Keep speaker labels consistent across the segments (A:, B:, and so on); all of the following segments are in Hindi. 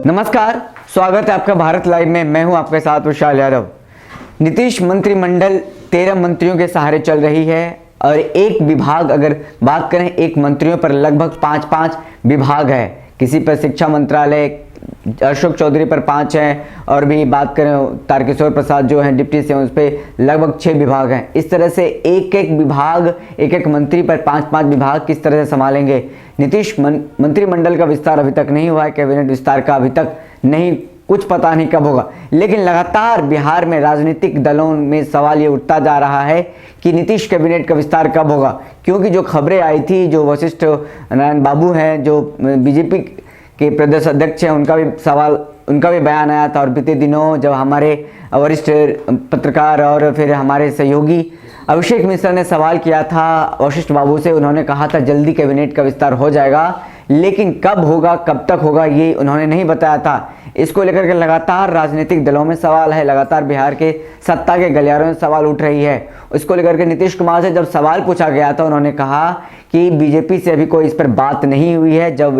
A: नमस्कार, स्वागत है आपका भारत लाइव में। मैं हूं आपके साथ विशाल यादव। नीतीश मंत्रिमंडल 13 मंत्रियों के सहारे चल रही है और एक विभाग, अगर बात करें एक मंत्रियों पर लगभग 5-5 विभाग है। किसी पर शिक्षा मंत्रालय, अशोक चौधरी पर 5 हैं, और भी बात करें तारकिशोर प्रसाद जो हैं डिप्टी सीएम, उस पर लगभग 6 विभाग हैं। इस तरह से एक एक विभाग, एक एक मंत्री पर 5-5 विभाग किस तरह से संभालेंगे। नीतीश मंत्रिमंडल का विस्तार अभी तक नहीं हुआ है, कैबिनेट विस्तार का अभी तक नहीं, कुछ पता नहीं कब होगा। लेकिन लगातार बिहार में राजनीतिक दलों में सवाल ये उठता जा रहा है कि नीतीश कैबिनेट का विस्तार कब होगा, क्योंकि जो खबरें आई थी, जो वशिष्ठ नारायण बाबू हैं जो बीजेपी के प्रदेश अध्यक्ष हैं, उनका भी बयान आया था। और बीते दिनों जब हमारे वरिष्ठ पत्रकार और फिर हमारे सहयोगी अभिषेक मिश्रा ने सवाल किया था वशिष्ठ बाबू से, उन्होंने कहा था जल्दी कैबिनेट का विस्तार हो जाएगा, लेकिन कब होगा, कब तक होगा, ये उन्होंने नहीं बताया था। इसको लेकर के लगातार राजनीतिक दलों में सवाल है, लगातार बिहार के सत्ता के गलियारों में सवाल उठ रही है। इसको लेकर के नीतीश कुमार से जब सवाल पूछा गया था, उन्होंने कहा कि बीजेपी से अभी कोई इस पर बात नहीं हुई है, जब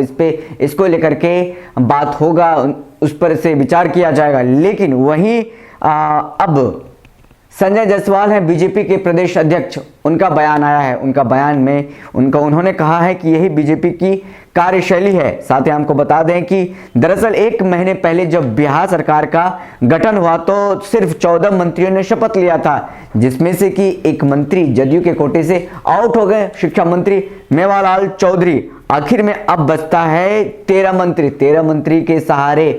A: इसको लेकर के बात होगा उस पर से विचार किया जाएगा। लेकिन वहीं अब संजय जायसवाल हैं बीजेपी के प्रदेश अध्यक्ष, उनका बयान आया है। उनका बयान में उन्होंने कहा है कि यही बीजेपी की कार्यशैली है। साथ ही हमको बता दें कि दरअसल 1 महीने पहले जब बिहार सरकार का गठन हुआ तो सिर्फ 14 मंत्रियों ने शपथ लिया था, जिसमें से कि एक मंत्री जदयू के कोटे से आउट हो गए, शिक्षा मंत्री मेवालाल चौधरी। आखिर में अब बचता है 13 मंत्री। 13 मंत्री के सहारे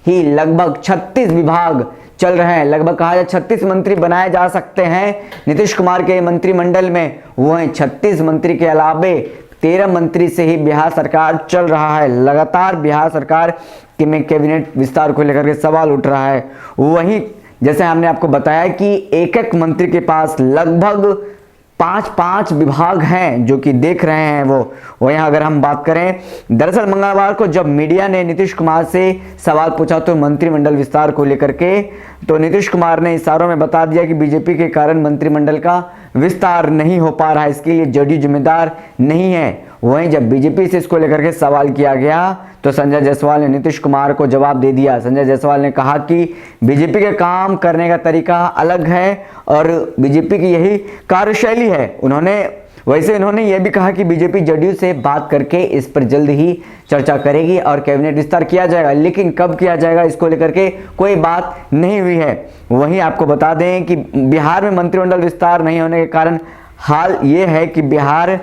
A: ही लगभग 36 विभाग चल रहे हैं। लगभग कहा जाए 36 मंत्री बनाए जा सकते हैं नीतीश कुमार के मंत्रिमंडल में। वहीं 36 मंत्री के अलावे 13 मंत्री से ही बिहार सरकार चल रहा है। लगातार बिहार सरकार के में कैबिनेट विस्तार को लेकर के सवाल उठ रहा है। वहीं जैसे हमने आपको बताया कि एक एक मंत्री के पास लगभग 5-5 विभाग हैं जो कि देख रहे हैं वो यहाँ अगर हम बात करें, दरअसल मंगलवार को जब मीडिया ने नीतीश कुमार से सवाल पूछा तो मंत्रिमंडल विस्तार को लेकर के, तो नीतीश कुमार ने इशारों में बता दिया कि बीजेपी के कारण मंत्रिमंडल का विस्तार नहीं हो पा रहा है, इसके लिए जदयू जिम्मेदार नहीं है। वहीं जब बीजेपी से इसको लेकर के सवाल किया गया तो संजय जायसवाल ने नीतीश कुमार को जवाब दे दिया। संजय जायसवाल ने कहा कि बीजेपी के काम करने का तरीका अलग है और बीजेपी की यही कार्यशैली है। उन्होंने यह भी कहा कि बीजेपी जदयू से बात करके इस पर जल्द ही चर्चा करेगी और कैबिनेट विस्तार किया जाएगा, लेकिन कब किया जाएगा इसको लेकर के कोई बात नहीं हुई है। वहीं आपको बता दें कि बिहार में मंत्रिमंडल विस्तार नहीं होने के कारण हाल ये है कि बिहार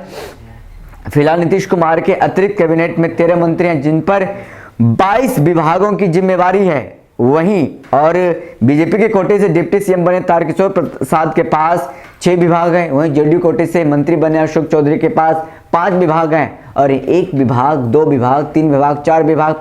A: फिलहाल नीतीश कुमार के अतिरिक्त कैबिनेट में 13 मंत्री हैं, जिन पर 22 विभागों की जिम्मेवारी है। वहीं और बीजेपी के कोटे से डिप्टी सीएम बने तारकिशोर प्रसाद के पास 6 विभाग हैं। वहीं जदयू कोटे से मंत्री बने अशोक चौधरी के पास 5 विभाग हैं, और 1 विभाग, 2 विभाग, 3 विभाग, 4 विभाग,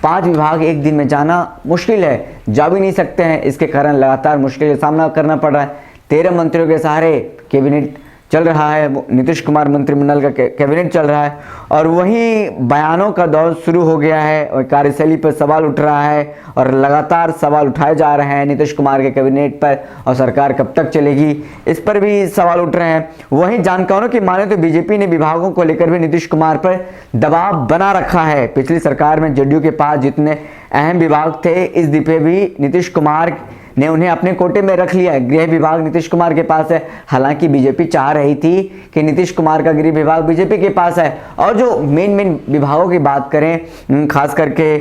A: 5 विभाग एक दिन में जाना मुश्किल है, जा भी नहीं सकते हैं। इसके कारण लगातार मुश्किल का सामना करना पड़ रहा है। 13 मंत्रियों के सहारे कैबिनेट चल रहा है, नीतीश कुमार मंत्रिमंडल का कैबिनेट चल रहा है, और वहीं बयानों का दौर शुरू हो गया है और कार्यशैली पर सवाल उठ रहा है और लगातार सवाल उठाए जा रहे हैं नीतीश कुमार के कैबिनेट पर, और सरकार कब तक चलेगी इस पर भी सवाल उठ रहे हैं। वहीं जानकारों की माने तो बीजेपी ने विभागों को लेकर भी नीतीश कुमार पर दबाव बना रखा है। पिछली सरकार में जदयू के पास जितने अहम विभाग थे, इस दफे भी नीतीश कुमार ने उन्हें अपने कोटे में रख लिया है। गृह विभाग नीतीश कुमार के पास है, हालांकि बीजेपी चाह रही थी कि नीतीश कुमार का गृह विभाग बीजेपी के पास है। और जो मेन विभागों की बात करें, खास करके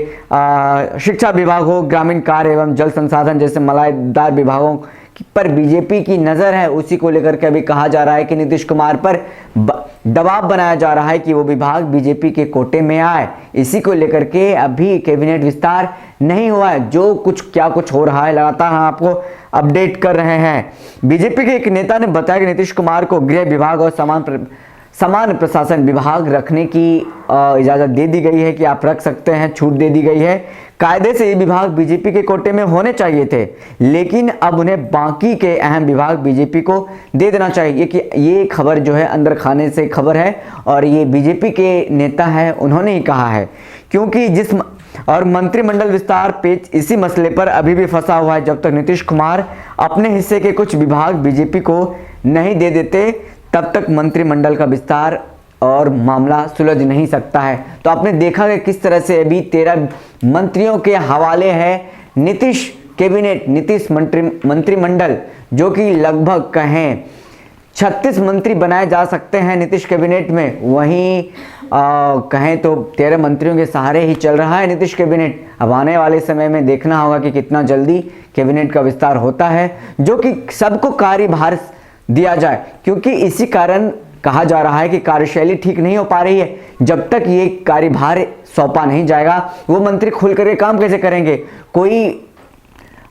A: शिक्षा विभाग हो, ग्रामीण कार्य एवं जल संसाधन जैसे मलाईदार विभागों पर बीजेपी की नजर है, उसी को लेकर के अभी कहा जा रहा है कि नीतीश कुमार पर दबाव बनाया जा रहा है कि वो विभाग बीजेपी के कोटे में आए। इसी को लेकर के अभी कैबिनेट विस्तार नहीं हुआ है। जो क्या कुछ हो रहा है लगातार हम आपको अपडेट कर रहे हैं। बीजेपी के एक नेता ने बताया कि नीतीश कुमार को गृह विभाग और सामान्य प्रशासन विभाग रखने की इजाजत दे दी गई है कि आप रख सकते हैं, छूट दे दी गई है। कायदे से ये विभाग बीजेपी के कोटे में होने चाहिए थे, लेकिन अब उन्हें बाकी के अहम विभाग बीजेपी को दे देना चाहिए। कि ये खबर जो है अंदर खाने से खबर है और ये बीजेपी के नेता है, उन्होंने ही कहा है। क्योंकि और मंत्रिमंडल विस्तार पेच इसी मसले पर अभी भी फंसा हुआ है। जब तक नीतीश कुमार अपने हिस्से के कुछ विभाग बीजेपी को नहीं दे देते, तब तक मंत्रिमंडल का विस्तार और मामला सुलझ नहीं सकता है। तो आपने देखा कि किस तरह से अभी 13 मंत्रियों के हवाले है नीतीश कैबिनेट, नीतीश मंत्रिमंडल, जो कि लगभग कहें 36 मंत्री बनाए जा सकते हैं नीतीश कैबिनेट में, वहीं कहें तो 13 मंत्रियों के सहारे ही चल रहा है नीतीश कैबिनेट। अब आने वाले समय में देखना होगा कि कितना जल्दी कैबिनेट का विस्तार होता है, जो कि सबको कार्यभार दिया जाए, क्योंकि इसी कारण कहा जा रहा है कि कार्यशैली ठीक नहीं हो पा रही है। जब तक ये कार्यभार सौंपा नहीं जाएगा, वो मंत्री खुल करके काम कैसे करेंगे? कोई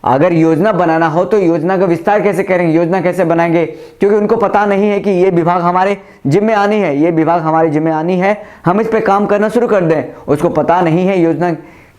A: अगर योजना बनाना हो तो योजना का विस्तार कैसे करेंगे, योजना कैसे बनाएंगे? क्योंकि उनको पता नहीं है कि ये विभाग हमारे जिम्मे आनी है, ये विभाग हमारे जिम्मे आनी है, हम इस पे काम करना शुरू कर दें। उसको पता नहीं है योजना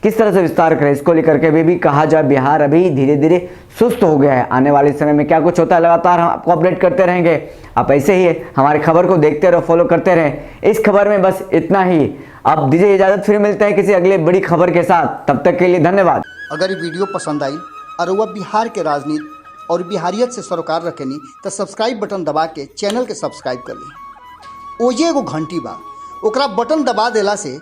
A: किस तरह से विस्तार करें। इसको लेकर के भी कहा जाए बिहार अभी धीरे धीरे सुस्त हो गया है। आने वाले समय में क्या कुछ होता है लगातार हम आपको अपडेट करते रहेंगे। आप ऐसे ही हमारे खबर को देखते रहो, फॉलो करते रहें। इस खबर में बस इतना ही। अब दीजिए इजाजत, फिर मिलते हैं किसी अगले बड़ी खबर के साथ। तब तक के लिए धन्यवाद।
B: अगर ये वीडियो पसंद आई और वह बिहार के राजनीति और बिहारियत से सरोकार रखेनी तो सब्सक्राइब बटन दबा के चैनल के सब्सक्राइब कर ली। ओजे एगो घंटी बा, ओकरा बटन दबा देला से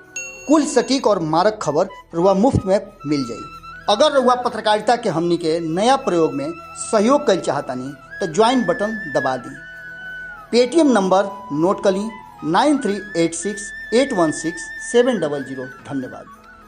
B: कुल सटीक और मारक खबर रुआ मुफ्त में मिल जाई। अगर रुआ पत्रकारिता के हमनी के नया प्रयोग में सहयोग कर चाहतानी तो ज्वाइन बटन दबा दी। पेटीएम नंबर नोट कर ली 9386816700। धन्यवाद।